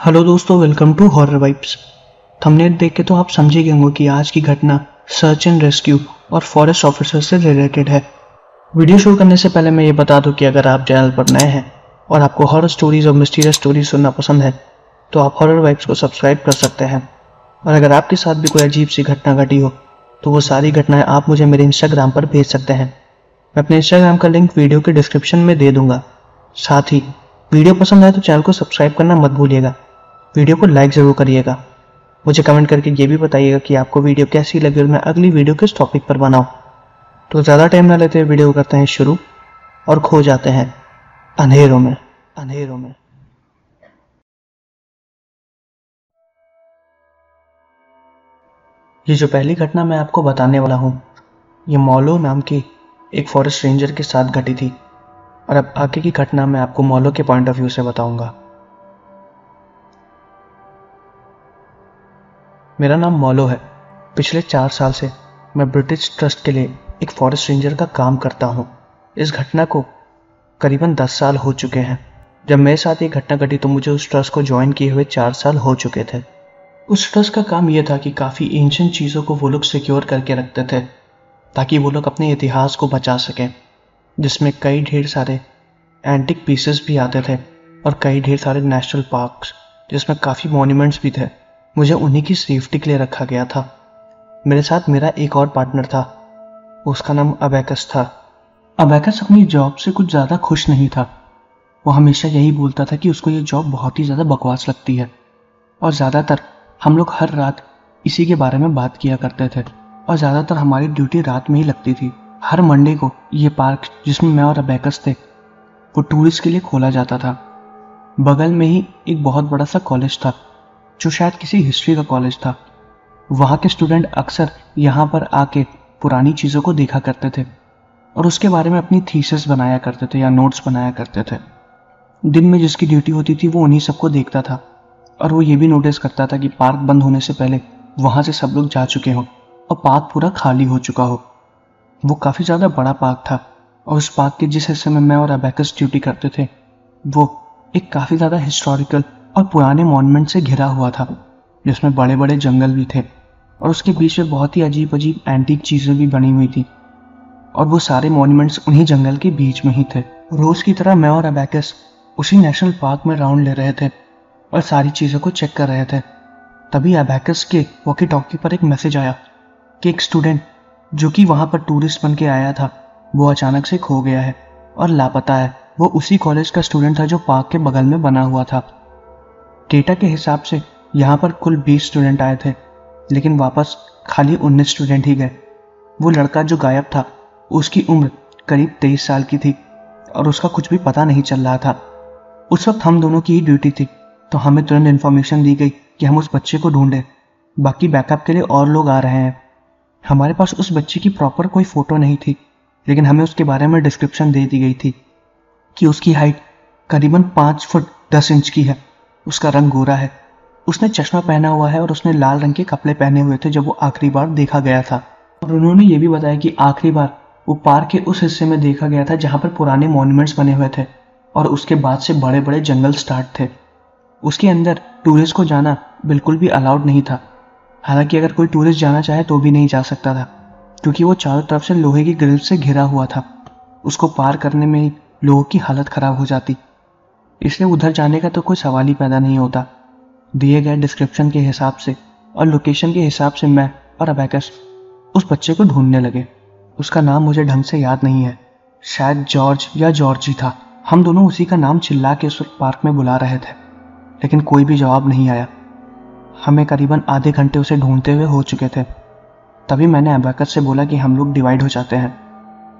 Hello दोस्तों, welcome to horror vibes. Thumbnail देख के तो आप समझ ही गए होंगे कि आज की घटना सर्च एंड रेस्क्यू और फॉरेस्ट ऑफिसर से रिलेटेड है। वीडियो शुरू करने से पहले मैं ये बता दूं कि अगर आप चैनल पर नए हैं और आपको हॉरर स्टोरीज और मिस्टीरियस स्टोरीज सुनना पसंद है तो आप हॉरर वाइब्स को सब्सक्राइब कर सकते हैं। और अगर आपके साथ भी कोई अजीब सी घटना घटी हो तो वो सारी घटनाएं आप मुझे मेरे इंस्टाग्राम पर भेज सकते हैं। मैं अपने इंस्टाग्राम का लिंक वीडियो के डिस्क्रिप्शन में दे दूंगा। साथ ही वीडियो पसंद आए तो चैनल को सब्सक्राइब करना मत भूलिएगा। वीडियो को लाइक ज़रूर करिएगा। मुझे कमेंट करके ये भी बताइएगा कि आपको वीडियो कैसी लगी और मैं अगली वीडियो किस टॉपिक पर बनाऊं। तो ज़्यादा टाइम ना लेते हुए वीडियो को करते हैं शुरू और खो जाते हैं अंधेरों में। ये जो पहली घटना मैं आपको बताने वाला हूँ ये मौलो नाम के एक फॉरेस्ट रेंजर के साथ घटी थी। और अब आगे की घटना मैं आपको मौलो के पॉइंट ऑफ व्यू से बताऊंगा। मेरा नाम मौलो है। पिछले 4 साल से मैं ब्रिटिश ट्रस्ट के लिए एक फॉरेस्ट रेंजर का काम करता हूँ। इस घटना को करीबन 10 साल हो चुके हैं। जब मेरे साथ ये घटना घटी तो मुझे उस ट्रस्ट को ज्वाइन किए हुए 4 साल हो चुके थे। उस ट्रस्ट का काम यह था कि काफ़ी एंशिएंट चीज़ों को वो लोग सिक्योर करके रखते थे ताकि वो लोग अपने इतिहास को बचा सकें, जिसमें कई ढेर सारे एंटिक पीसेस भी आते थे और कई ढेर सारे नेशनल पार्क्स जिसमें काफ़ी मॉन्यूमेंट्स भी थे। मुझे उन्हीं की सेफ्टी के लिए रखा गया था। मेरे साथ मेरा एक और पार्टनर था, उसका नाम अबैकस था। अबैकस अपनी जॉब से कुछ ज़्यादा खुश नहीं था। वो हमेशा यही बोलता था कि उसको ये जॉब बहुत ही ज़्यादा बकवास लगती है। और ज़्यादातर हम लोग हर रात इसी के बारे में बात किया करते थे और ज़्यादातर हमारी ड्यूटी रात में ही लगती थी। हर मंडे को ये पार्क जिसमें मैं और अबैकस थे वो टूरिस्ट के लिए खोला जाता था। बगल में ही एक बहुत बड़ा सा कॉलेज था जो शायद किसी हिस्ट्री का कॉलेज था। वहाँ के स्टूडेंट अक्सर यहाँ पर आके पुरानी चीज़ों को देखा करते थे और उसके बारे में अपनी थीसिस बनाया करते थे या नोट्स बनाया करते थे। दिन में जिसकी ड्यूटी होती थी वो उन्हीं सबको देखता था और वो ये भी नोटिस करता था कि पार्क बंद होने से पहले वहाँ से सब लोग जा चुके हों और पार्क पूरा खाली हो चुका हो। वो काफ़ी ज़्यादा बड़ा पार्क था और उस पार्क के जिस हिस्से में मैं और अबैकस ड्यूटी करते थे वो एक काफ़ी ज़्यादा हिस्टोरिकल और पुराने मॉन्यूमेंट से घिरा हुआ था, जिसमें बड़े बड़े जंगल भी थे और उसके बीच में बहुत ही अजीब अजीब एंटीक चीज़ें भी बनी हुई थी और वो सारे मॉन्यूमेंट्स उन्हीं जंगल के बीच में ही थे। रोज़ की तरह मैं और अबैकस उसी नेशनल पार्क में राउंड ले रहे थे और सारी चीज़ों को चेक कर रहे थे। तभी अबैकस के वॉकी टॉकी पर एक मैसेज आया कि एक स्टूडेंट जो कि वहाँ पर टूरिस्ट बन के आया था वो अचानक से खो गया है और लापता है। वो उसी कॉलेज का स्टूडेंट था जो पार्क के बगल में बना हुआ था। डेटा के हिसाब से यहाँ पर कुल 20 स्टूडेंट आए थे लेकिन वापस खाली 19 स्टूडेंट ही गए। वो लड़का जो गायब था उसकी उम्र करीब 23 साल की थी और उसका कुछ भी पता नहीं चल रहा था। उस वक्त हम दोनों की ही ड्यूटी थी तो हमें तुरंत इन्फॉर्मेशन दी गई कि हम उस बच्चे को ढूंढें, बाकी बैकअप के लिए और लोग आ रहे हैं। हमारे पास उस बच्चे की प्रॉपर कोई फ़ोटो नहीं थी लेकिन हमें उसके बारे में डिस्क्रिप्शन दे दी गई थी कि उसकी हाइट करीबन 5 फुट 10 इंच की है, उसका रंग गोरा है, उसने चश्मा पहना हुआ है और उसने लाल रंग के कपड़े पहने हुए थे जब वो आखिरी बार देखा गया था। और उन्होंने ये भी बताया कि आखिरी बार वो पार्क के उस हिस्से में देखा गया था जहाँ पर पुराने मॉन्यूमेंट्स बने हुए थे और उसके बाद से बड़े बड़े जंगल स्टार्ट थे। उसके अंदर टूरिस्ट को जाना बिल्कुल भी अलाउड नहीं था। हालांकि अगर कोई टूरिस्ट जाना चाहे तो भी नहीं जा सकता था क्योंकि वो चारों तरफ से लोहे की ग्रिल से घिरा हुआ था। उसको पार करने में ही लोगों की हालत खराब हो जाती, इसलिए उधर जाने का तो कोई सवाल ही पैदा नहीं होता। दिए गए डिस्क्रिप्शन के हिसाब से और लोकेशन के हिसाब से मैं और अबैकस उस बच्चे को ढूंढने लगे। उसका नाम मुझे ढंग से याद नहीं है, शायद जॉर्ज या जॉर्जी था। हम दोनों उसी का नाम चिल्ला के उस पार्क में बुला रहे थे लेकिन कोई भी जवाब नहीं आया। हमें करीबन आधे घंटे उसे ढूंढते हुए हो चुके थे। तभी मैंने अबैकस से बोला कि हम लोग डिवाइड हो जाते हैं,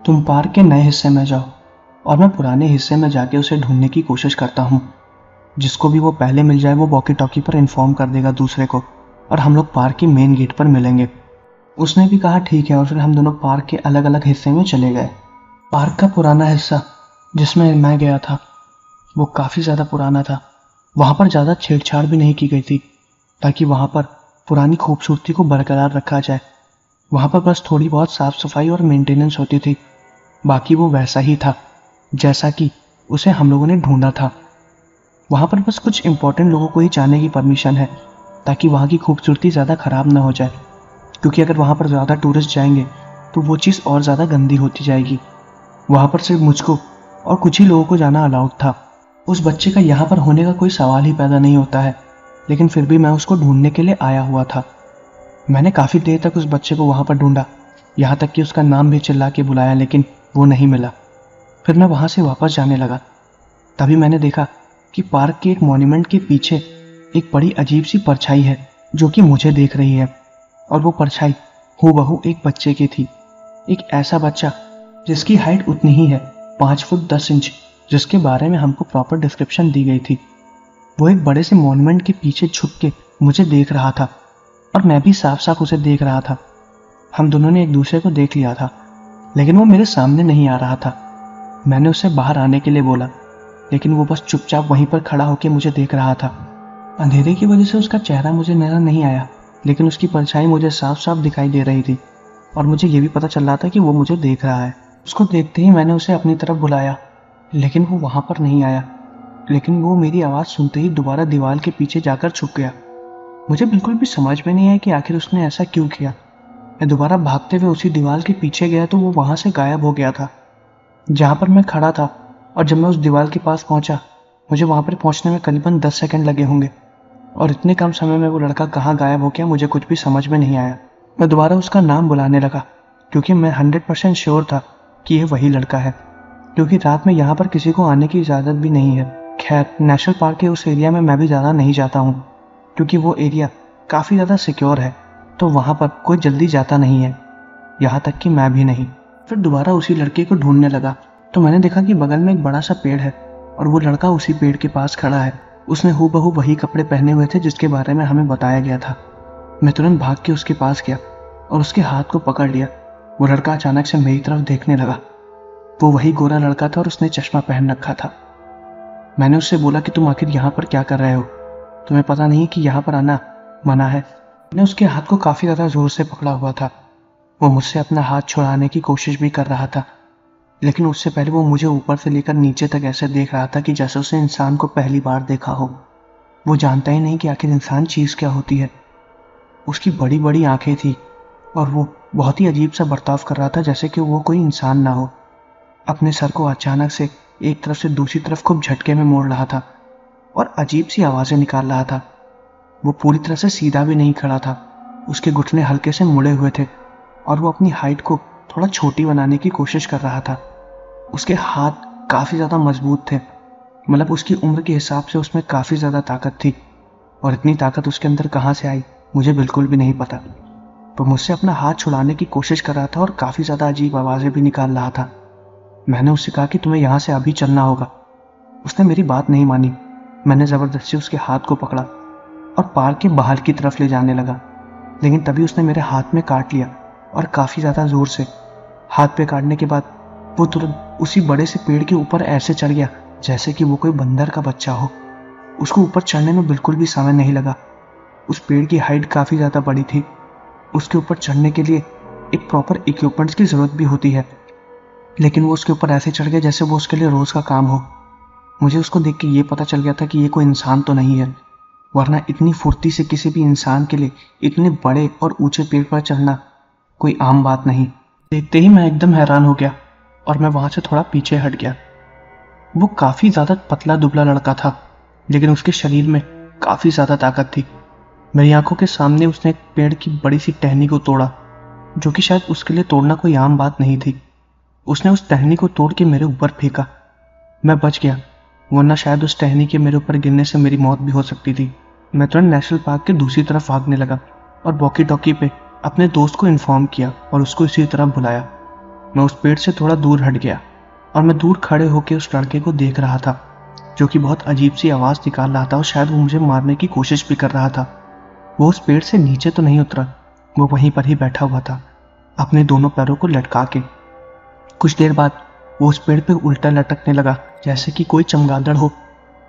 तुम पार्क के नए हिस्से में जाओ और मैं पुराने हिस्से में जाके उसे ढूंढने की कोशिश करता हूँ। जिसको भी वो पहले मिल जाए वो वॉकी टॉकी पर इन्फॉर्म कर देगा दूसरे को और हम लोग पार्क के मेन गेट पर मिलेंगे। उसने भी कहा ठीक है और फिर हम दोनों पार्क के अलग अलग हिस्से में चले गए। पार्क का पुराना हिस्सा जिसमें मैं गया था वो काफ़ी ज़्यादा पुराना था। वहाँ पर ज़्यादा छेड़छाड़ भी नहीं की गई थी ताकि वहाँ पर पुरानी खूबसूरती को बरकरार रखा जाए। वहाँ पर बस थोड़ी बहुत साफ़ सफाई और मेंटेनेंस होती थी, बाकी वो वैसा ही था जैसा कि उसे हम लोगों ने ढूंढा था। वहाँ पर बस कुछ इंपॉर्टेंट लोगों को ही जाने की परमिशन है, ताकि वहाँ की खूबसूरती ज़्यादा ख़राब ना हो जाए, क्योंकि अगर वहाँ पर ज़्यादा टूरिस्ट जाएंगे तो वो चीज़ और ज़्यादा गंदी होती जाएगी। वहाँ पर सिर्फ मुझको और कुछ ही लोगों को जाना अलाउड था। उस बच्चे का यहाँ पर होने का कोई सवाल ही पैदा नहीं होता है, लेकिन फिर भी मैं उसको ढूंढने के लिए आया हुआ था। मैंने काफ़ी देर तक उस बच्चे को वहाँ पर ढूंढा, यहाँ तक कि उसका नाम भी चिल्ला के बुलाया, लेकिन वो नहीं मिला। फिर मैं वहाँ से वापस जाने लगा। तभी मैंने देखा कि पार्क के एक मॉन्यूमेंट के पीछे एक बड़ी अजीब सी परछाई है जो कि मुझे देख रही है, और वो परछाई हूबहू एक बच्चे की थी। एक ऐसा बच्चा जिसकी हाइट उतनी ही है, 5 फुट 10 इंच, जिसके बारे में हमको प्रॉपर डिस्क्रिप्शन दी गई थी। वो एक बड़े से मॉन्यूमेंट के पीछे छुप के मुझे देख रहा था, और मैं भी साफ साफ उसे देख रहा था। हम दोनों ने एक दूसरे को देख लिया था, लेकिन वो मेरे सामने नहीं आ रहा था। मैंने उसे बाहर आने के लिए बोला, लेकिन वो बस चुपचाप वहीं पर खड़ा होकर मुझे देख रहा था। अंधेरे की वजह से उसका चेहरा मुझे नजर नहीं आया, लेकिन उसकी परछाई मुझे साफ साफ दिखाई दे रही थी, और मुझे ये भी पता चल रहा था कि वो मुझे देख रहा है। उसको देखते ही मैंने उसे अपनी तरफ बुलाया, लेकिन वो वहाँ पर नहीं आया। लेकिन वो मेरी आवाज़ सुनते ही दोबारा दीवार के पीछे जाकर छुप गया। मुझे बिल्कुल भी समझ में नहीं आया कि आखिर उसने ऐसा क्यों किया। मैं दोबारा भागते हुए उसी दीवार के पीछे गया तो वो वहाँ से गायब हो गया था जहाँ पर मैं खड़ा था। और जब मैं उस दीवार के पास पहुँचा, मुझे वहाँ पर पहुँचने में करीबन 10 सेकंड लगे होंगे, और इतने कम समय में वो लड़का कहाँ गायब हो गया मुझे कुछ भी समझ में नहीं आया। मैं दोबारा उसका नाम बुलाने लगा, क्योंकि मैं 100% श्योर था कि ये वही लड़का है, क्योंकि रात में यहाँ पर किसी को आने की इजाज़त भी नहीं है। खैर, नेशनल पार्क के उस एरिया में मैं भी ज़्यादा नहीं जाता हूँ, क्योंकि वो एरिया काफ़ी ज़्यादा सिक्योर है, तो वहाँ पर कोई जल्दी जाता नहीं है, यहाँ तक कि मैं भी नहीं। फिर दोबारा उसी लड़के को ढूंढने लगा तो मैंने देखा कि बगल में एक बड़ा सा पेड़ है, और वो लड़का उसी पेड़ के पास खड़ा है। उसने हूबहू वही कपड़े पहने हुए थे जिसके बारे में हमें बताया गया था। मैं तुरंत भाग के उसके पास गया और उसके हाथ को पकड़ लिया। वो लड़का अचानक से मेरी तरफ देखने लगा। वो वही गोरा लड़का था और उसने चश्मा पहन रखा था। मैंने उससे बोला कि तुम आखिर यहाँ पर क्या कर रहे हो? तुम्हें पता नहीं कि यहाँ पर आना मना है? मैंने उसके हाथ को काफ़ी ज़्यादा ज़ोर से पकड़ा हुआ था। वो मुझसे अपना हाथ छुड़ाने की कोशिश भी कर रहा था, लेकिन उससे पहले वो मुझे ऊपर से लेकर नीचे तक ऐसे देख रहा था कि जैसे उसे इंसान को पहली बार देखा हो। वो जानता ही नहीं कि आखिर इंसान चीज़ क्या होती है। उसकी बड़ी बड़ी आंखें थी और वो बहुत ही अजीब सा बर्ताव कर रहा था, जैसे कि वो कोई इंसान ना हो। अपने सर को अचानक से एक तरफ से दूसरी तरफ खूब झटके में मोड़ रहा था और अजीब सी आवाज़ें निकाल रहा था। वो पूरी तरह से सीधा भी नहीं खड़ा था, उसके घुटने हल्के से मुड़े हुए थे और वो अपनी हाइट को थोड़ा छोटी बनाने की कोशिश कर रहा था। उसके हाथ काफ़ी ज़्यादा मजबूत थे, मतलब उसकी उम्र के हिसाब से उसमें काफ़ी ज़्यादा ताकत थी, और इतनी ताकत उसके अंदर कहाँ से आई मुझे बिल्कुल भी नहीं पता। तो मुझसे अपना हाथ छुड़ाने की कोशिश कर रहा था और काफ़ी ज़्यादा अजीब आवाज़ें भी निकाल रहा था। मैंने उससे कहा कि तुम्हें यहाँ से अभी चलना होगा। उसने मेरी बात नहीं मानी। मैंने ज़बरदस्ती उसके हाथ को पकड़ा और पार्क के बाहर की तरफ ले जाने लगा, लेकिन तभी उसने मेरे हाथ में काट लिया, और काफ़ी ज़्यादा ज़ोर से। हाथ पे काटने के बाद वो तुरंत उसी बड़े से पेड़ के ऊपर ऐसे चढ़ गया जैसे कि वो कोई बंदर का बच्चा हो। उसको ऊपर चढ़ने में बिल्कुल भी समय नहीं लगा। उस पेड़ की हाइट काफ़ी ज़्यादा बड़ी थी। उसके ऊपर चढ़ने के लिए एक प्रॉपर इक्विपमेंट्स की ज़रूरत भी होती है, लेकिन वो उसके ऊपर ऐसे चढ़ गया जैसे वो उसके लिए रोज़ का काम हो। मुझे उसको देख के ये पता चल गया था कि ये कोई इंसान तो नहीं है, वरना इतनी फुर्ती से किसी भी इंसान के लिए इतने बड़े और ऊंचे पेड़ पर चढ़ना कोई आम बात नहीं। देखते ही मैं एकदम हैरान हो गया और मैं वहाँ से थोड़ा पीछे हट गया। वो काफ़ी ज़्यादा पतला दुबला लड़का था, लेकिन उसके शरीर में काफ़ी ज़्यादा ताकत थी। मेरी आंखों के सामने उसने एक पेड़ की बड़ी सी टहनी को तोड़ा, जो कि शायद उसके लिए तोड़ना कोई आम बात नहीं थी। उसने उस टहनी को तोड़ के मेरे ऊपर फेंका। मैं बच गया, वरना शायद उस टहनी के मेरे ऊपर गिरने से मेरी मौत भी हो सकती थी। मैं तुरंत नेशनल पार्क के दूसरी तरफ भागने लगा और वॉकी टॉकी पे अपने दोस्त को इन्फॉर्म किया और उसको इसी तरफ बुलाया। मैं उस पेड़ से थोड़ा दूर हट गया और मैं दूर खड़े होकर उस लड़के को देख रहा था, जो कि बहुत अजीब सी आवाज़ निकाल रहा था और शायद वो मुझे मारने की कोशिश भी कर रहा था। वो उस पेड़ से नीचे तो नहीं उतरा, वो वहीं पर ही बैठा हुआ था, अपने दोनों पैरों को लटका के। कुछ देर बाद वो उस पेड़ पे उल्टा लटकने लगा जैसे कि कोई चमगादड़ हो।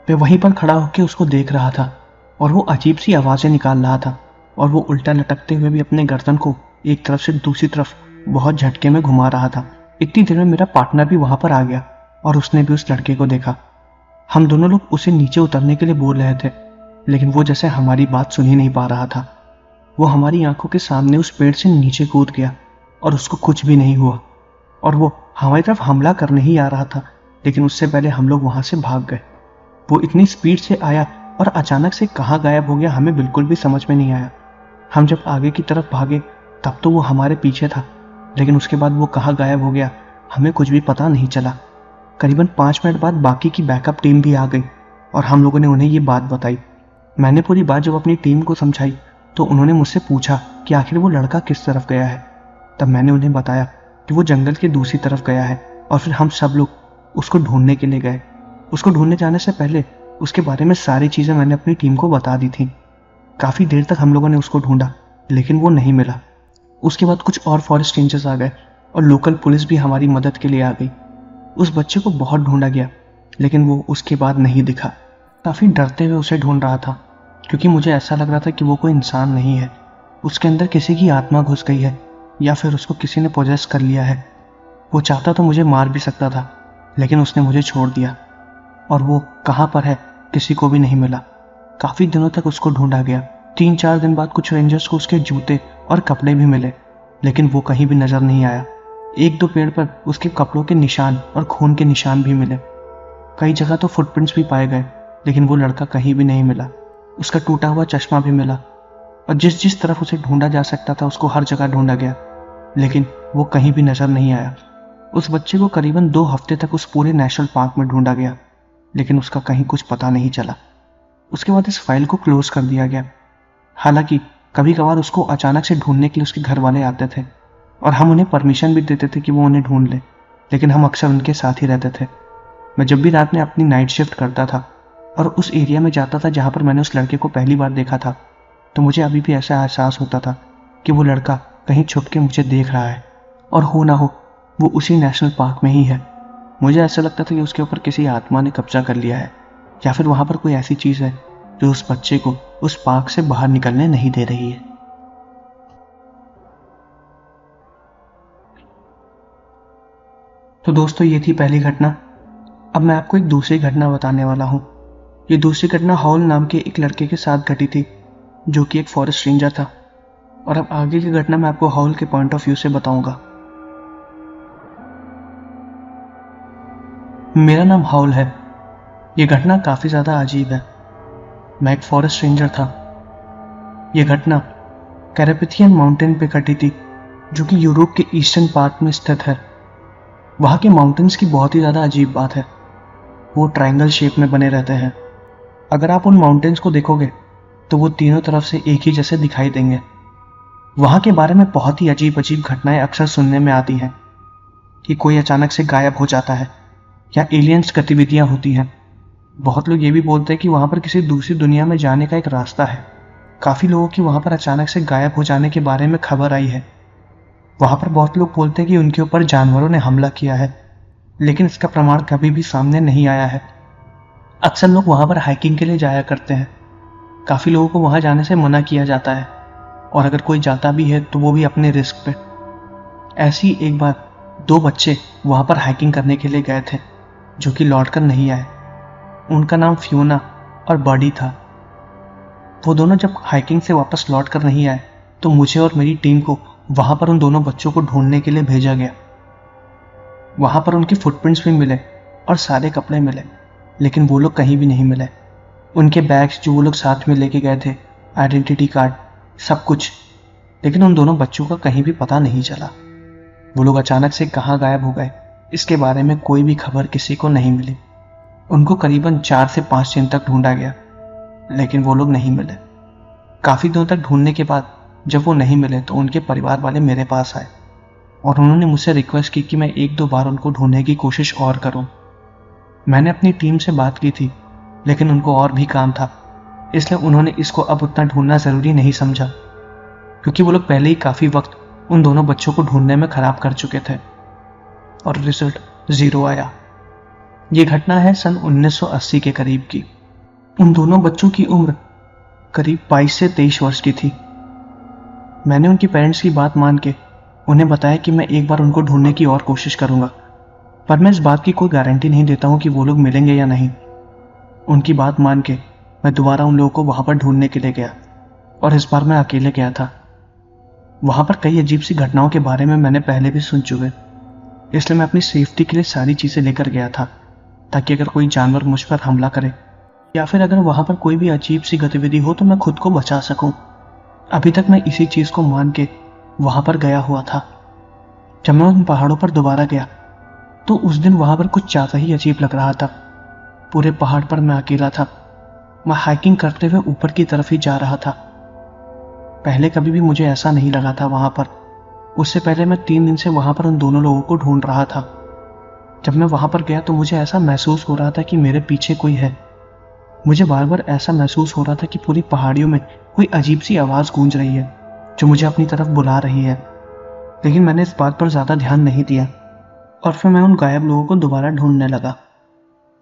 मैं वहीं पर खड़ा होकर उसको देख रहा था और वो अजीब सी आवाज़ें निकाल रहा था, और वो उल्टा लटकते हुए भी अपने गर्दन को एक तरफ से दूसरी तरफ बहुत झटके में घुमा रहा था। इतनी देर में मेरा पार्टनर भी वहां पर आ गया और उसने भी उस लड़के को देखा। हम दोनों लोग उसे नीचे उतरने के लिए बोल रहे थे, लेकिन वो जैसे हमारी बात सुन ही नहीं पा रहा था। वो हमारी आंखों के सामने उस पेड़ से नीचे कूद गया और उसको कुछ भी नहीं हुआ, और वो हमारी तरफ हमला करने ही आ रहा था, लेकिन उससे पहले हम लोग वहां से भाग गए। वो इतनी स्पीड से आया और अचानक से कहाँ गायब हो गया हमें बिल्कुल भी समझ में नहीं आया। हम जब आगे की तरफ भागे तब तो वो हमारे पीछे था, लेकिन उसके बाद वो कहाँ गायब हो गया हमें कुछ भी पता नहीं चला। करीबन 5 मिनट बाद बाकी की बैकअप टीम भी आ गई और हम लोगों ने उन्हें ये बात बताई। मैंने पूरी बात जब अपनी टीम को समझाई तो उन्होंने मुझसे पूछा कि आखिर वो लड़का किस तरफ गया है। तब मैंने उन्हें बताया कि वो जंगल के दूसरी तरफ गया है, और फिर हम सब लोग उसको ढूंढने के लिए गए। उसको ढूंढने जाने से पहले उसके बारे में सारी चीज़ें मैंने अपनी टीम को बता दी थी। काफ़ी देर तक हम लोगों ने उसको ढूंढा, लेकिन वो नहीं मिला। उसके बाद कुछ और फॉरेस्ट रेंजर्स आ गए और लोकल पुलिस भी हमारी मदद के लिए आ गई। उस बच्चे को बहुत ढूंढा गया, लेकिन वो उसके बाद नहीं दिखा। काफ़ी डरते हुए उसे ढूंढ रहा था, क्योंकि मुझे ऐसा लग रहा था कि वो कोई इंसान नहीं है, उसके अंदर किसी की आत्मा घुस गई है या फिर उसको किसी ने पोजेस कर लिया है। वो चाहता तो मुझे मार भी सकता था, लेकिन उसने मुझे छोड़ दिया। और वो कहाँ पर है किसी को भी नहीं मिला। काफ़ी दिनों तक उसको ढूंढा गया। 3-4 दिन बाद कुछ रेंजर्स को उसके जूते और कपड़े भी मिले, लेकिन वो कहीं भी नज़र नहीं आया। 1-2 पेड़ पर उसके कपड़ों के निशान और खून के निशान भी मिले। कई जगह तो फुटप्रिंट्स भी पाए गए, लेकिन वो लड़का कहीं भी नहीं मिला। उसका टूटा हुआ चश्मा भी मिला, और जिस जिस तरफ उसे ढूंढा जा सकता था उसको हर जगह ढूंढा गया, लेकिन वो कहीं भी नज़र नहीं आया। उस बच्चे को करीबन 2 हफ्ते तक उस पूरे नेशनल पार्क में ढूंढा गया, लेकिन उसका कहीं कुछ पता नहीं चला। उसके बाद इस फाइल को क्लोज कर दिया गया। हालांकि कभी कभार उसको अचानक से ढूंढने के लिए उसके घर वाले आते थे, और हम उन्हें परमिशन भी देते थे कि वो उन्हें ढूंढ ले, लेकिन हम अक्सर उनके साथ ही रहते थे। मैं जब भी रात में अपनी नाइट शिफ्ट करता था और उस एरिया में जाता था जहाँ पर मैंने उस लड़के को पहली बार देखा था, तो मुझे अभी भी ऐसा एहसास होता था कि वो लड़का कहीं छुप के मुझे देख रहा है, और हो ना हो वो उसी नेशनल पार्क में ही है। मुझे ऐसा लगता था कि उसके ऊपर किसी आत्मा ने कब्जा कर लिया है, या फिर वहाँ पर कोई ऐसी चीज़ है जो उस बच्चे को उस पार्क से बाहर निकलने नहीं दे रही है। तो दोस्तों, ये थी पहली घटना। अब मैं आपको एक दूसरी घटना बताने वाला हूँ। ये दूसरी घटना हॉल नाम के एक लड़के के साथ घटी थी, जो कि एक फॉरेस्ट रेंजर था। और अब आगे की घटना मैं आपको हॉल के पॉइंट ऑफ व्यू से बताऊंगा। मेरा नाम हॉल है। ये घटना काफ़ी ज़्यादा अजीब है। मैं एक फॉरेस्ट रेंजर था। ये घटना कैरेपेथियन माउंटेन पे घटी थी, जो कि यूरोप के ईस्टर्न पार्ट में स्थित है। वहाँ के माउंटेन्स की बहुत ही ज़्यादा अजीब बात है, वो ट्रायंगल शेप में बने रहते हैं। अगर आप उन माउंटेन्स को देखोगे तो वो तीनों तरफ से एक ही जैसे दिखाई देंगे। वहाँ के बारे में बहुत ही अजीब अजीब घटनाएं अक्सर सुनने में आती हैं कि कोई अचानक से गायब हो जाता है या एलियंस गतिविधियां होती हैं। बहुत लोग ये भी बोलते हैं कि वहाँ पर किसी दूसरी दुनिया में जाने का एक रास्ता है। काफ़ी लोगों की वहाँ पर अचानक से गायब हो जाने के बारे में खबर आई है। वहाँ पर बहुत लोग बोलते हैं कि उनके ऊपर जानवरों ने हमला किया है, लेकिन इसका प्रमाण कभी भी सामने नहीं आया है। अक्सर लोग वहाँ पर हाइकिंग के लिए जाया करते हैं। काफ़ी लोगों को वहाँ जाने से मना किया जाता है, और अगर कोई जाता भी है तो वो भी अपने रिस्क पे। ऐसी एक बार 2 बच्चे वहाँ पर हाइकिंग करने के लिए गए थे, जो कि लौट कर नहीं आए। उनका नाम फियोना और बडी था। वो दोनों जब हाइकिंग से वापस लौट कर नहीं आए तो मुझे और मेरी टीम को वहाँ पर उन दोनों बच्चों को ढूंढने के लिए भेजा गया। वहाँ पर उनके फुटप्रिंट्स भी मिले और सारे कपड़े मिले, लेकिन वो लोग कहीं भी नहीं मिले। उनके बैग्स जो वो लोग साथ में लेके गए थे, आइडेंटिटी कार्ड, सब कुछ, लेकिन उन दोनों बच्चों का कहीं भी पता नहीं चला। वो लोग अचानक से कहाँ गायब हो गए, इसके बारे में कोई भी खबर किसी को नहीं मिली। उनको करीबन 4 से 5 दिन तक ढूंढा गया, लेकिन वो लोग नहीं मिले। काफ़ी दिनों तक ढूंढने के बाद जब वो नहीं मिले तो उनके परिवार वाले मेरे पास आए और उन्होंने मुझसे रिक्वेस्ट की कि मैं 1-2 बार उनको ढूंढने की कोशिश और करूं। मैंने अपनी टीम से बात की थी, लेकिन उनको और भी काम था, इसलिए उन्होंने इसको अब उतना ढूंढना ज़रूरी नहीं समझा, क्योंकि वो लोग पहले ही काफ़ी वक्त उन दोनों बच्चों को ढूंढने में ख़राब कर चुके थे और रिजल्ट 0 आया। ये घटना है सन 1980 के करीब की। उन दोनों बच्चों की उम्र करीब 22 से 23 वर्ष की थी। मैंने उनके पेरेंट्स की बात मान के उन्हें बताया कि मैं एक बार उनको ढूंढने की और कोशिश करूंगा, पर मैं इस बात की कोई गारंटी नहीं देता हूं कि वो लोग मिलेंगे या नहीं। उनकी बात मान के मैं दोबारा उन लोगों को वहां पर ढूंढने के लिए गया, और इस बार मैं अकेले गया था। वहां पर कई अजीब सी घटनाओं के बारे में मैंने पहले भी सुन चुके, इसलिए मैं अपनी सेफ्टी के लिए सारी चीजें लेकर गया था, ताकि अगर कोई जानवर मुझ पर हमला करे या फिर अगर वहां पर कोई भी अजीब सी गतिविधि हो तो मैं खुद को बचा सकूं। अभी तक मैं इसी चीज को मान के वहां पर गया हुआ था। जब मैं उन पहाड़ों पर दोबारा गया तो उस दिन वहां पर कुछ ज्यादा ही अजीब लग रहा था। पूरे पहाड़ पर मैं अकेला था। मैं हाइकिंग करते हुए ऊपर की तरफ ही जा रहा था। पहले कभी भी मुझे ऐसा नहीं लगा था वहां पर। उससे पहले मैं 3 दिन से वहां पर उन दोनों लोगों को ढूंढ रहा था। जब मैं वहां पर गया तो मुझे ऐसा महसूस हो रहा था कि मेरे पीछे कोई है। मुझे बार बार ऐसा महसूस हो रहा था कि पूरी पहाड़ियों में कोई अजीब सी आवाज गूंज रही है जो मुझे अपनी तरफ बुला रही है। लेकिन मैंने इस बात पर ज्यादा ध्यान नहीं दिया और फिर मैं उन गायब लोगों को दोबारा ढूंढने लगा।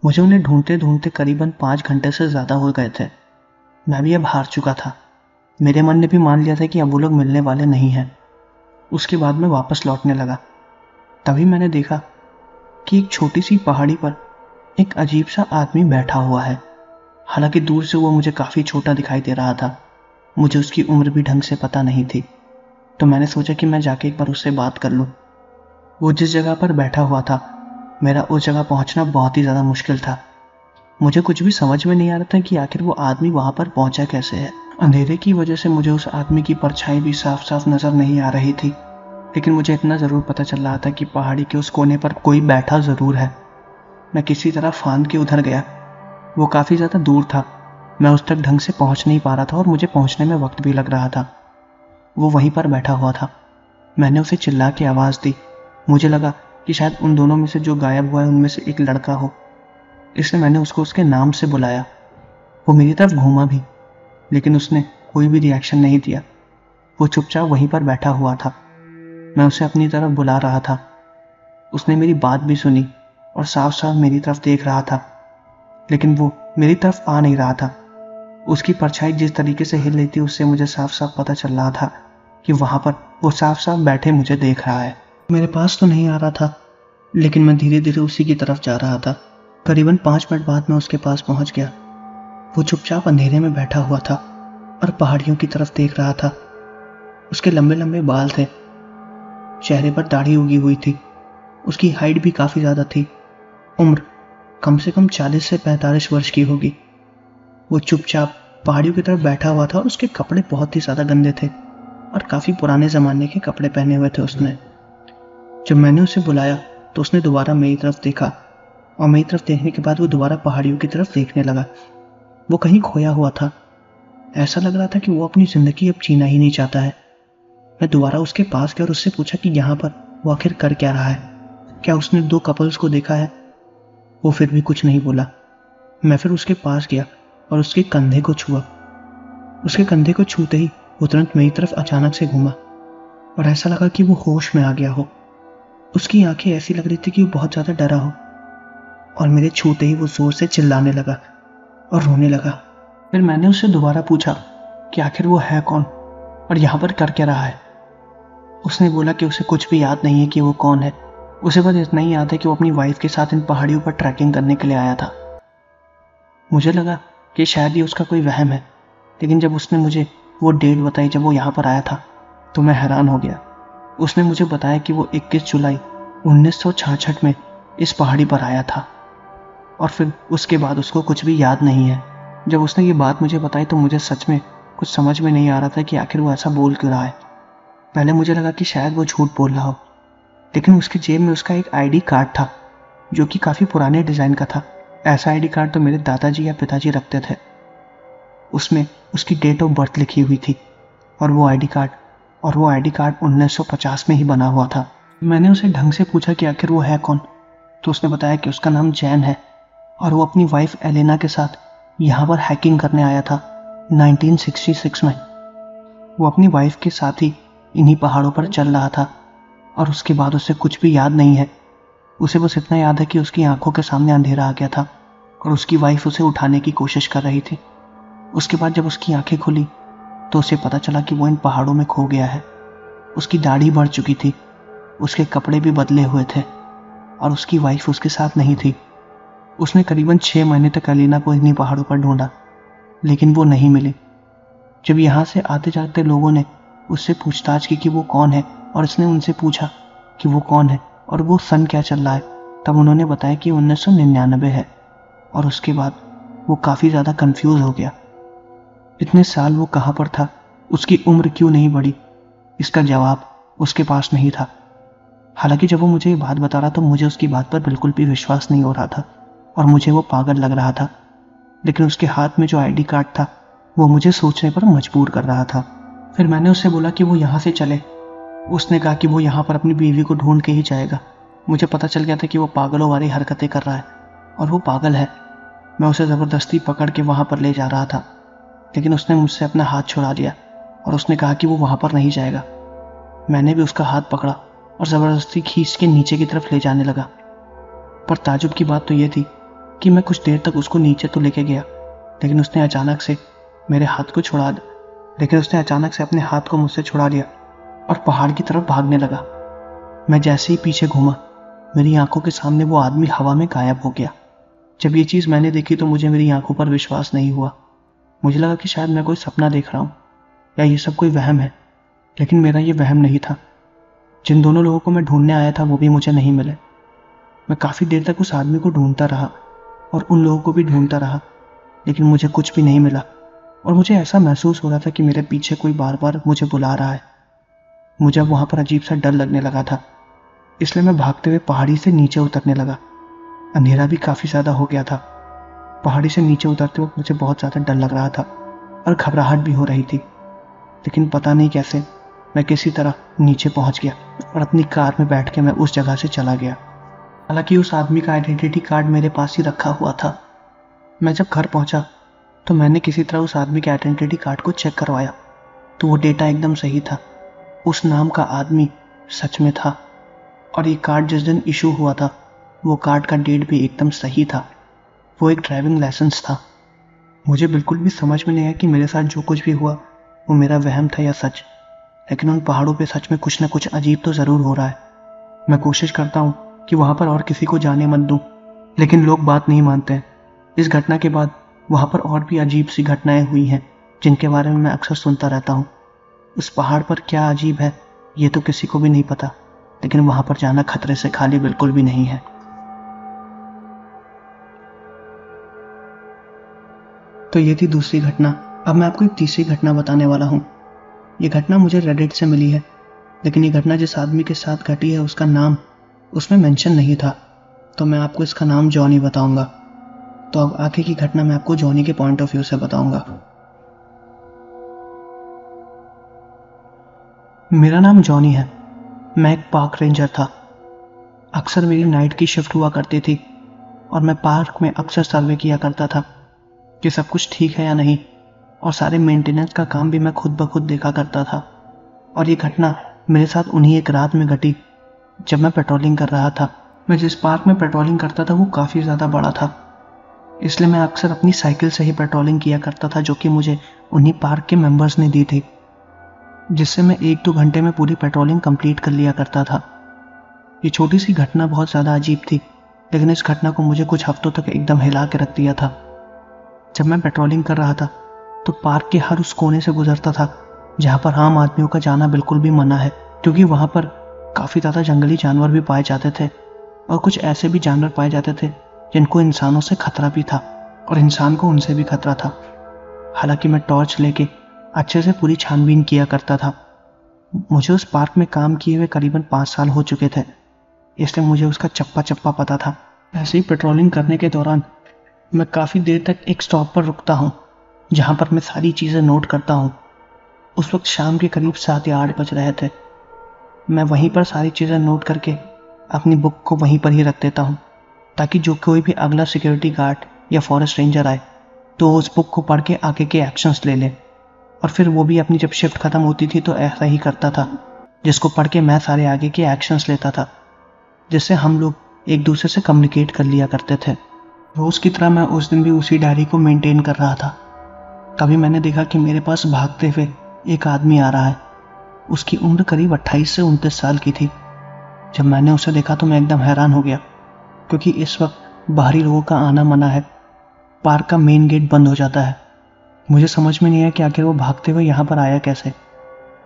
मुझे उन्हें ढूंढते ढूंढते करीबन 5 घंटे से ज्यादा हो गए थे। मैं भी अब हार चुका था। मेरे मन ने भी मान लिया था कि अब वो लोग मिलने वाले नहीं हैं। उसके बाद मैं वापस लौटने लगा। तभी मैंने देखा कि एक छोटी सी पहाड़ी पर एक अजीब सा आदमी बैठा हुआ है। हालांकि दूर से वो मुझे काफी छोटा दिखाई दे रहा था। मुझे उसकी उम्र भी ढंग से पता नहीं थी, तो मैंने सोचा कि मैं जाके एक बार उससे बात कर लूं। वो जिस जगह पर बैठा हुआ था, मेरा उस जगह पहुंचना बहुत ही ज्यादा मुश्किल था। मुझे कुछ भी समझ में नहीं आ रहा था कि आखिर वो आदमी वहां पर पहुंचा कैसे है। अंधेरे की वजह से मुझे उस आदमी की परछाई भी साफ साफ नजर नहीं आ रही थी, लेकिन मुझे इतना जरूर पता चल रहा था कि पहाड़ी के उस कोने पर कोई बैठा जरूर है। मैं किसी तरह फांद के उधर गया। वो काफी ज्यादा दूर था। मैं उस तक ढंग से पहुंच नहीं पा रहा था और मुझे पहुंचने में वक्त भी लग रहा था। वो वहीं पर बैठा हुआ था। मैंने उसे चिल्ला के आवाज दी। मुझे लगा कि शायद उन दोनों में से जो गायब हुआ है उनमें से एक लड़का हो, इसलिए मैंने उसको उसके नाम से बुलाया। वो मेरी तरफ घूमा भी, लेकिन उसने कोई भी रिएक्शन नहीं दिया। वो चुपचाप वहीं पर बैठा हुआ था। मैं उसे अपनी तरफ बुला रहा था। उसने मेरी बात भी सुनी और साफ साफ मेरी तरफ देख रहा था, लेकिन वो मेरी तरफ आ नहीं रहा था। उसकी परछाई जिस तरीके से हिल रही थी उससे मुझे साफ साफ पता चल रहा था कि वहां पर वो साफ साफ बैठे मुझे देख रहा है। मेरे पास तो नहीं आ रहा था, लेकिन मैं धीरे धीरे उसी की तरफ जा रहा था। करीबन 5 मिनट बाद मैं उसके पास पहुंच गया। वो चुपचाप अंधेरे में बैठा हुआ था और पहाड़ियों की तरफ देख रहा था। उसके लंबे लंबे बाल थे, चेहरे पर दाढ़ी उगी हुई थी। उसकी हाइट भी काफी ज्यादा थी। उम्र कम से कम 40 से 45 वर्ष की होगी। वो चुपचाप पहाड़ियों की तरफ बैठा हुआ था और उसके कपड़े बहुत ही ज्यादा गंदे थे और काफी पुराने जमाने के कपड़े पहने हुए थे उसने। जब मैंने उसे बुलाया तो उसने दोबारा मेरी तरफ देखा और मेरी तरफ देखने के बाद वो दोबारा पहाड़ियों की तरफ देखने लगा। वो कहीं खोया हुआ था। ऐसा लग रहा था कि वो अपनी जिंदगी अब जीना ही नहीं चाहता है। मैं दोबारा उसके पास गया और उससे पूछा कि यहाँ पर वो आखिर कर क्या रहा है, क्या उसने 2 कपल्स को देखा है। वो फिर भी कुछ नहीं बोला। मैं फिर उसके पास गया और उसके कंधे को छुआ। उसके कंधे को छूते ही वो तुरंत मेरी तरफ अचानक से घूमा और ऐसा लगा कि वो होश में आ गया हो। उसकी आंखें ऐसी लग रही थी कि वो बहुत ज्यादा डरा हो और मेरे छूते ही वो जोर से चिल्लाने लगा और रोने लगा। फिर मैंने उससे दोबारा पूछा कि आखिर वो है कौन और यहाँ पर कर क्या रहा है। उसने बोला कि उसे कुछ भी याद नहीं है कि वो कौन है। उसे बस इतना ही याद है कि वो अपनी वाइफ के साथ इन पहाड़ियों पर ट्रैकिंग करने के लिए आया था। मुझे लगा कि शायद ये उसका कोई वहम है, लेकिन जब उसने मुझे वो डेट बताई जब वो यहाँ पर आया था तो मैं हैरान हो गया। उसने मुझे बताया कि वो 21 जुलाई 1966 में इस पहाड़ी पर आया था और फिर उसके बाद उसको कुछ भी याद नहीं है। जब उसने ये बात मुझे बताई तो मुझे सच में कुछ समझ में नहीं आ रहा था कि आखिर वो ऐसा बोल क्यों रहा है। पहले मुझे लगा कि शायद वो झूठ बोल रहा हो, लेकिन उसकी जेब में उसका एक आईडी कार्ड था जो कि काफी पुराने डिजाइन का था। ऐसा आईडी कार्ड तो मेरे दादाजी या पिताजी रखते थे। उसमें उसकी डेट ऑफ बर्थ लिखी हुई थी और वो आईडी कार्ड 1950 में ही बना हुआ था। मैंने उसे ढंग से पूछा कि आखिर वो है कौन, तो उसने बताया कि उसका नाम जैन है और वो अपनी वाइफ एलेना के साथ यहाँ पर हैकिंग करने आया था 1966 में। वो अपनी वाइफ के साथ ही इन्हीं पहाड़ों पर चल रहा था और उसके बाद उसे कुछ भी याद नहीं है। उसे बस इतना याद है कि उसकी आंखों के सामने अंधेरा आ गया था और उसकी वाइफ उसे उठाने की कोशिश कर रही थी। उसके बाद जब उसकी आंखें खुली तो उसे पता चला कि वो इन पहाड़ों में खो गया है। उसकी दाढ़ी बढ़ चुकी थी, उसके कपड़े भी बदले हुए थे और उसकी वाइफ उसके साथ नहीं थी। उसने करीबन 6 महीने तक अलीना को इन्हीं पहाड़ों पर ढूंढा, लेकिन वो नहीं मिली। जब यहाँ से आते जाते लोगों ने उससे पूछताछ की कि वो कौन है, और उसने उनसे पूछा कि वो कौन है और वो सन क्या चल रहा है, तब उन्होंने बताया कि 1999 है। और उसके बाद वो काफ़ी ज़्यादा कंफ्यूज हो गया। इतने साल वो कहाँ पर था, उसकी उम्र क्यों नहीं बढ़ी, इसका जवाब उसके पास नहीं था। हालांकि जब वो मुझे ये बात बता रहा तो मुझे उसकी बात पर बिल्कुल भी विश्वास नहीं हो रहा था और मुझे वो पागल लग रहा था। लेकिन उसके हाथ में जो आईडी कार्ड था वो मुझे सोचने पर मजबूर कर रहा था। फिर मैंने उससे बोला कि वो यहाँ से चले। उसने कहा कि वो यहाँ पर अपनी बीवी को ढूंढ के ही जाएगा। मुझे पता चल गया था कि वो पागलों वाली हरकतें कर रहा है, और वो पागल है। मैं उसे ज़बरदस्ती पकड़ के वहाँ पर ले जा रहा था, लेकिन उसने मुझसे अपना हाथ छुड़ा लिया और उसने कहा कि वो वहाँ पर नहीं जाएगा। मैंने भी उसका हाथ पकड़ा और ज़बरदस्ती खींच के नीचे की तरफ ले जाने लगा। पर ताजुब की बात तो ये थी कि मैं कुछ देर तक उसको नीचे तो लेके गया, लेकिन उसने अचानक से अपने हाथ को मुझसे छुड़ा लिया और पहाड़ की तरफ भागने लगा। मैं जैसे ही पीछे घूमा, मेरी आंखों के सामने वो आदमी हवा में गायब हो गया। जब ये चीज़ मैंने देखी तो मुझे मेरी आंखों पर विश्वास नहीं हुआ। मुझे लगा कि शायद मैं कोई सपना देख रहा हूँ या ये सब कोई वहम है, लेकिन मेरा ये वहम नहीं था। जिन दोनों लोगों को मैं ढूंढने आया था वो भी मुझे नहीं मिले। मैं काफ़ी देर तक उस आदमी को ढूंढता रहा और उन लोगों को भी ढूंढता रहा, लेकिन मुझे कुछ भी नहीं मिला। और मुझे ऐसा महसूस हो रहा था कि मेरे पीछे कोई बार बार मुझे बुला रहा है। मुझे अब वहाँ पर अजीब सा डर लगने लगा था, इसलिए मैं भागते हुए पहाड़ी से नीचे उतरने लगा। अंधेरा भी काफ़ी ज़्यादा हो गया था। पहाड़ी से नीचे उतरते वक्त मुझे बहुत ज़्यादा डर लग रहा था और घबराहट भी हो रही थी, लेकिन पता नहीं कैसे मैं किसी तरह नीचे पहुंच गया और अपनी कार में बैठ के मैं उस जगह से चला गया। हालांकि उस आदमी का आइडेंटिटी कार्ड मेरे पास ही रखा हुआ था। मैं जब घर पहुंचा तो मैंने किसी तरह उस आदमी के आइडेंटिटी कार्ड को चेक करवाया, तो वो डेटा एकदम सही था। उस नाम का आदमी सच में था, और ये कार्ड जिस दिन इशू हुआ था वो कार्ड का डेट भी एकदम सही था। वो एक ड्राइविंग लाइसेंस था। मुझे बिल्कुल भी समझ में नहीं आया कि मेरे साथ जो कुछ भी हुआ वो मेरा वहम था या सच, लेकिन उन पहाड़ों पे सच में कुछ न कुछ अजीब तो ज़रूर हो रहा है। मैं कोशिश करता हूँ कि वहाँ पर और किसी को जाने मत दूँ, लेकिन लोग बात नहीं मानते हैं। इस घटना के बाद वहाँ पर और भी अजीब सी घटनाएं हुई हैं जिनके बारे में मैं अक्सर सुनता रहता हूँ। उस पहाड़ पर क्या अजीब है ये तो किसी को भी नहीं पता, लेकिन वहाँ पर जाना खतरे से खाली बिल्कुल भी नहीं है। तो ये थी दूसरी घटना। अब मैं आपको एक तीसरी घटना बताने वाला हूँ। ये घटना मुझे रेडिट से मिली है, लेकिन ये घटना जिस आदमी के साथ घटी है उसका नाम उसमें मेंशन नहीं था, तो मैं आपको इसका नाम जॉनी बताऊंगा। तो अब आगे की घटना मैं आपको जॉनी के पॉइंट ऑफ व्यू से बताऊंगा। मेरा नाम जॉनी है। मैं एक पार्क रेंजर था। अक्सर मेरी नाइट की शिफ्ट हुआ करती थी और मैं पार्क में अक्सर सर्वे किया करता था कि सब कुछ ठीक है या नहीं, और सारे मेंटेनेंस का काम भी मैं खुद ब खुद देखा करता था। और ये घटना मेरे साथ उन्हीं एक रात में घटी जब मैं पेट्रोलिंग कर रहा था। मैं जिस पार्क में पेट्रोलिंग करता था वो काफ़ी ज़्यादा बड़ा था, इसलिए मैं अक्सर अपनी साइकिल से ही पेट्रोलिंग किया करता था, जो कि मुझे उन्हीं पार्क के मेंबर्स ने दी थी, जिससे मैं 1-2 घंटे में पूरी पेट्रोलिंग कंप्लीट कर लिया करता था। ये छोटी सी घटना बहुत ज़्यादा अजीब थी, लेकिन इस घटना को मुझे कुछ हफ्तों तक एकदम हिला के रख दिया था। जब मैं पेट्रोलिंग कर रहा था तो पार्क के हर उस कोने से गुजरता था जहाँ पर आम आदमियों का जाना बिल्कुल भी मना है, क्योंकि वहाँ पर काफ़ी ज़्यादा जंगली जानवर भी पाए जाते थे और कुछ ऐसे भी जानवर पाए जाते थे जिनको इंसानों से खतरा भी था और इंसान को उनसे भी खतरा था। हालांकि मैं टॉर्च लेके अच्छे से पूरी छानबीन किया करता था। मुझे उस पार्क में काम किए हुए करीबन 5 साल हो चुके थे, इसलिए मुझे उसका चप्पा चप्पा पता था। ऐसे ही पेट्रोलिंग करने के दौरान मैं काफ़ी देर तक एक स्टॉप पर रुकता हूँ जहाँ पर मैं सारी चीज़ें नोट करता हूँ। उस वक्त शाम के करीब 7 या 8 बज रहे थे। मैं वहीं पर सारी चीज़ें नोट करके अपनी बुक को वहीं पर ही रख देता हूँ, ताकि जो कोई भी अगला सिक्योरिटी गार्ड या फॉरेस्ट रेंजर आए तो वो उस बुक को पढ़ के आगे के एक्शंस ले ले। और फिर वो भी अपनी जब शिफ्ट ख़त्म होती थी तो ऐसा ही करता था, जिसको पढ़ के मैं सारे आगे के एक्शंस लेता था, जिससे हम लोग एक दूसरे से कम्युनिकेट कर लिया करते थे। रोज़ की तरह मैं उस दिन भी उसी डायरी को मेंटेन कर रहा था। तभी मैंने देखा कि मेरे पास भागते हुए एक आदमी आ रहा है। उसकी उम्र करीब 28 से 29 साल की थी। जब मैंने उसे देखा तो मैं एकदम हैरान हो गया, क्योंकि इस वक्त बाहरी लोगों का आना मना है। पार्क का मेन गेट बंद हो जाता है। मुझे समझ में नहीं आया कि आखिर वो भागते हुए यहाँ पर आया कैसे।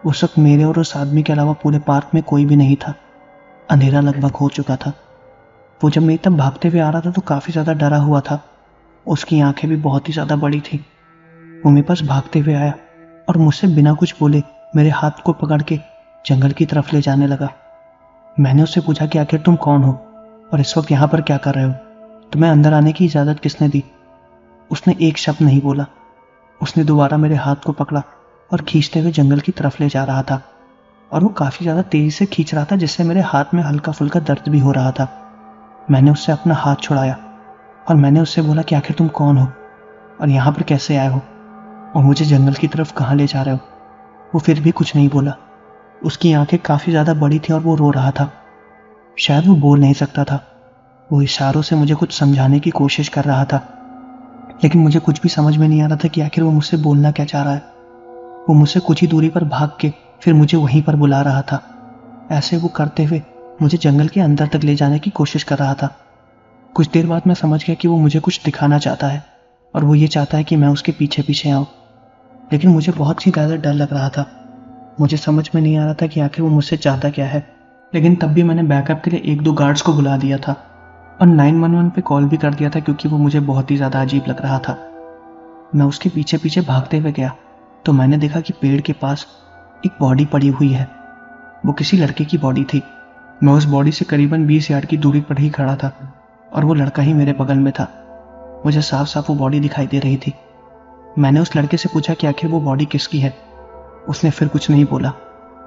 उस वक्त मेरे और उस आदमी के अलावा पूरे पार्क में कोई भी नहीं था। अंधेरा लगभग हो चुका था। वो जब मेरी तरफ भागते हुए आ रहा था तो काफ़ी ज़्यादा डरा हुआ था। उसकी आंखें भी बहुत ही ज़्यादा बड़ी थी। वो मेरे पास भागते हुए आया और मुझसे बिना कुछ बोले मेरे हाथ को पकड़ के जंगल की तरफ ले जाने लगा। मैंने उससे पूछा कि आखिर तुम कौन हो और इस वक्त यहाँ पर क्या कर रहे हो? तुम्हें अंदर आने की इजाज़त किसने दी? उसने एक शब्द नहीं बोला। उसने दोबारा मेरे हाथ को पकड़ा और खींचते हुए जंगल की तरफ ले जा रहा था। और वो काफ़ी ज़्यादा तेज़ी से खींच रहा था, जिससे मेरे हाथ में हल्का फुल्का दर्द भी हो रहा था। मैंने उससे अपना हाथ छुड़ाया और मैंने उससे बोला कि आखिर तुम कौन हो और यहाँ पर कैसे आए हो और मुझे जंगल की तरफ कहाँ ले जा रहे हो? वो फिर भी कुछ नहीं बोला। उसकी आंखें काफ़ी ज़्यादा बड़ी थी और वो रो रहा था। शायद वो बोल नहीं सकता था। वो इशारों से मुझे कुछ समझाने की कोशिश कर रहा था, लेकिन मुझे कुछ भी समझ में नहीं आ रहा था कि आखिर वो मुझसे बोलना क्या चाह रहा है। वो मुझसे कुछ ही दूरी पर भाग के फिर मुझे वहीं पर बुला रहा था। ऐसे वो करते हुए मुझे जंगल के अंदर तक ले जाने की कोशिश कर रहा था। कुछ देर बाद मैं समझ गया कि वो मुझे कुछ दिखाना चाहता है और वो ये चाहता है कि मैं उसके पीछे पीछे आऊँ। लेकिन मुझे बहुत ही ज़्यादा डर लग रहा था। मुझे समझ में नहीं आ रहा था कि आखिर वो मुझसे चाहता क्या है। लेकिन तब भी मैंने बैकअप के लिए 1-2 गार्ड्स को बुला दिया था और 911 पे कॉल भी कर दिया था, क्योंकि वो मुझे बहुत ही ज़्यादा अजीब लग रहा था। मैं उसके पीछे पीछे भागते हुए गया तो मैंने देखा कि पेड़ के पास एक बॉडी पड़ी हुई है। वो किसी लड़के की बॉडी थी। मैं उस बॉडी से करीबन 20 यार्ड की दूरी पर ही खड़ा था और वो लड़का ही मेरे बगल में था। मुझे साफ साफ वो बॉडी दिखाई दे रही थी। मैंने उस लड़के से पूछा कि आखिर वो बॉडी किसकी है। उसने फिर कुछ नहीं बोला।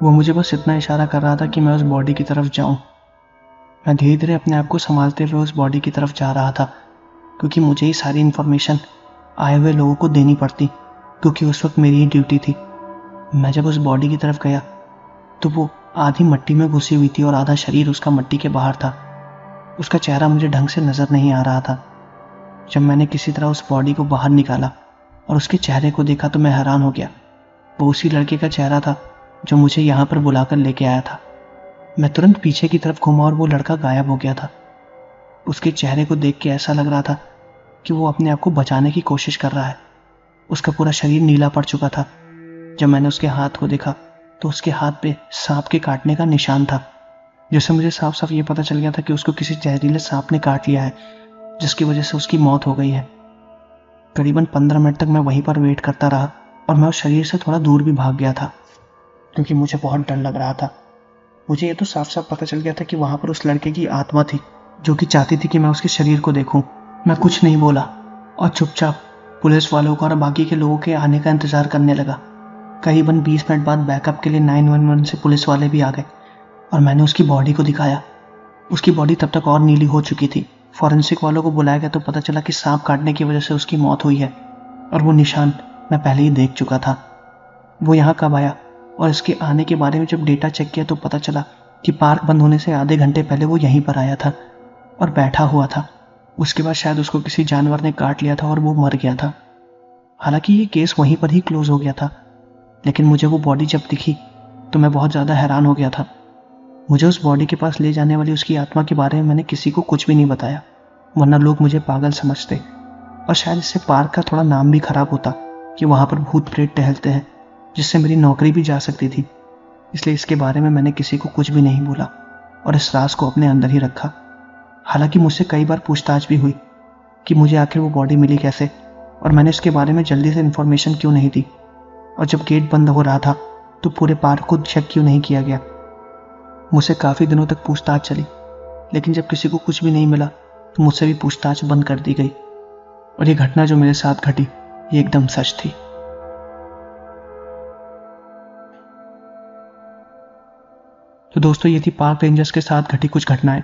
वो मुझे बस इतना इशारा कर रहा था कि मैं उस बॉडी की तरफ जाऊं। मैं धीरे धीरे अपने आप को संभालते हुए उस बॉडी की तरफ जा रहा था, क्योंकि मुझे ये सारी इन्फॉर्मेशन आए हुए लोगों को देनी पड़ती, क्योंकि उस वक्त मेरी ही ड्यूटी थी। मैं जब उस बॉडी की तरफ गया तो वो आधी मिट्टी में घुसी हुई थी और आधा शरीर उसका मिट्टी के बाहर था। उसका चेहरा मुझे ढंग से नज़र नहीं आ रहा था। जब मैंने किसी तरह उस बॉडी को बाहर निकाला और उसके चेहरे को देखा तो मैं हैरान हो गया। वो उसी लड़के का चेहरा था जो मुझे यहाँ पर बुलाकर लेके आया था। मैं तुरंत पीछे की तरफ घूमा और वो लड़का गायब हो गया था। उसके चेहरे को देख के ऐसा लग रहा था कि वो अपने आप को बचाने की कोशिश कर रहा है। उसका पूरा शरीर नीला पड़ चुका था। जब मैंने उसके हाथ को देखा तो उसके हाथ पे सांप के काटने का निशान था, जिससे मुझे साफ साफ ये पता चल गया था कि उसको किसी जहरीले सांप ने काट लिया है, जिसकी वजह से उसकी मौत हो गई है। करीबन 15 मिनट तक मैं वहीं पर वेट करता रहा और मैं उस शरीर से थोड़ा दूर भी भाग गया था, क्योंकि मुझे बहुत डर लग रहा था। मुझे ये तो साफ साफ पता चल गया था कि वहाँ पर उस लड़के की आत्मा थी जो कि चाहती थी कि मैं उसके शरीर को देखूं। मैं कुछ नहीं बोला और चुपचाप पुलिस वालों का और बाकी के लोगों के आने का इंतजार करने लगा। करीबन 20 मिनट बाद बैकअप के लिए 911 से पुलिस वाले भी आ गए और मैंने उसकी बॉडी को दिखाया। उसकी बॉडी तब तक और नीली हो चुकी थी। फॉरेंसिक वालों को बुलाया गया तो पता चला कि सांप काटने की वजह से उसकी मौत हुई है और वो निशान मैं पहले ही देख चुका था। वो यहाँ कब आया और इसके आने के बारे में जब डेटा चेक किया तो पता चला कि पार्क बंद होने से आधे घंटे पहले वो यहीं पर आया था और बैठा हुआ था। उसके बाद शायद उसको किसी जानवर ने काट लिया था और वो मर गया था। हालांकि ये केस वहीं पर ही क्लोज हो गया था, लेकिन मुझे वो बॉडी जब दिखी तो मैं बहुत ज़्यादा हैरान हो गया था। मुझे उस बॉडी के पास ले जाने वाली उसकी आत्मा के बारे में मैंने किसी को कुछ भी नहीं बताया, वरना लोग मुझे पागल समझते और शायद इससे पार्क का थोड़ा नाम भी खराब होता कि वहाँ पर भूत प्रेत टहलते हैं, जिससे मेरी नौकरी भी जा सकती थी। इसलिए इसके बारे में मैंने किसी को कुछ भी नहीं बोला और इस राज को अपने अंदर ही रखा। हालांकि मुझसे कई बार पूछताछ भी हुई कि मुझे आखिर वो बॉडी मिली कैसे और मैंने इसके बारे में जल्दी से इन्फॉर्मेशन क्यों नहीं दी, और जब गेट बंद हो रहा था तो पूरे पार्क को चेक क्यों नहीं किया गया। मुझसे काफ़ी दिनों तक पूछताछ चली, लेकिन जब किसी को कुछ भी नहीं मिला तो मुझसे भी पूछताछ बंद कर दी गई और ये घटना जो मेरे साथ घटी ये एकदम सच थी। तो दोस्तों, ये थी पार्क रेंजर्स के साथ घटी कुछ घटनाएं।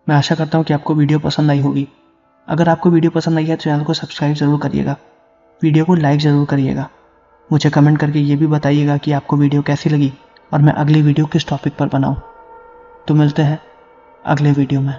मैं आशा करता हूँ कि आपको वीडियो पसंद आई होगी। अगर आपको वीडियो पसंद आई है तो चैनल को सब्सक्राइब ज़रूर करिएगा, वीडियो को लाइक ज़रूर करिएगा। मुझे कमेंट करके ये भी बताइएगा कि आपको वीडियो कैसी लगी और मैं अगली वीडियो किस टॉपिक पर बनाऊँ। तो मिलते हैं अगले वीडियो में।